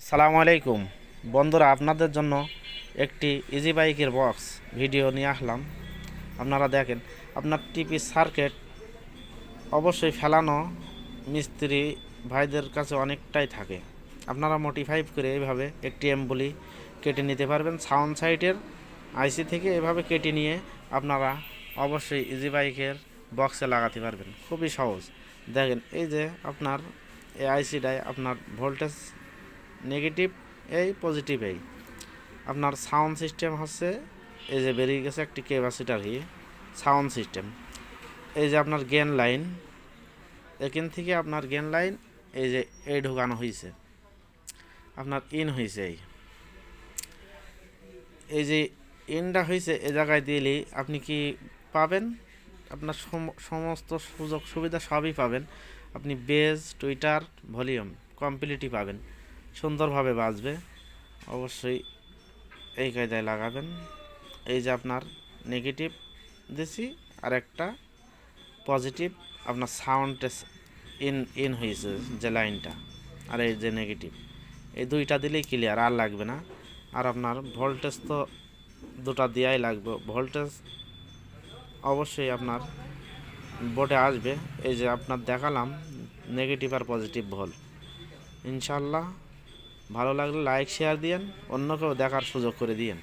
সালামু আলাইকুম বন্ধুরা, আপনাদের জন্য একটি ইজি বাইকের বক্স ভিডিও নিয়ে আসলাম। আপনারা দেখেন, আপনার টিপি সার্কিট অবশ্যই ফেলানো মিস্ত্রি ভাইদের কাছে অনেকটাই থাকে। আপনারা মোটিফাই করে এইভাবে একটি এমবলি কেটে নিতে পারবেন। সাউন্ড সাইটের আইসি থেকে এভাবে কেটে নিয়ে আপনারা অবশ্যই ইজি বাইকের বক্সে লাগাতে পারবেন, খুবই সহজ। দেখেন, এই যে আপনার এই আইসিটায় আপনার ভোল্টেজ নেগেটিভ, এই পজিটিভ, এই আপনার সাউন্ড সিস্টেম হচ্ছে এই যে বেরিয়ে গেছে একটি ক্যাপাসিটার হয়ে সাউন্ড সিস্টেম। এই যে আপনার গেন লাইন, এখান থেকে আপনার গেন লাইন এই যে এই ঢোকানো হয়েছে, আপনার ইন হয়েছে। এই যে ইনটা হয়েছে এ জায়গায় দিলেই আপনি কি পাবেন, আপনার সমস্ত সুযোগ সুবিধা সবই পাবেন। আপনি বেজ, টুইটার, ভলিউম কমপ্লিটই পাবেন, সুন্দরভাবে বাজবে। অবশ্যই এই কায়দায় লাগাবেন। এই যে আপনার নেগেটিভ দিছি আর একটা পজিটিভ, আপনার সাউন্ড ইন ইন হয়েছে যে লাইনটা, আর এই যে নেগেটিভ, এই দুইটা দিলেই ক্লিয়ার, আর লাগবে না। আর আপনার ভোল্টেজ তো দুটা দেওয়াই লাগবে, ভোল্টেজ অবশ্যই আপনার বোর্ডে আসবে। এই যে আপনার দেখালাম নেগেটিভ আর পজিটিভ ভোল্ট। ইনশাল্লাহ ভালো লাগলে লাইক শেয়ার দিয়েন, অন্যকেও দেখার সুযোগ করে দিয়েন।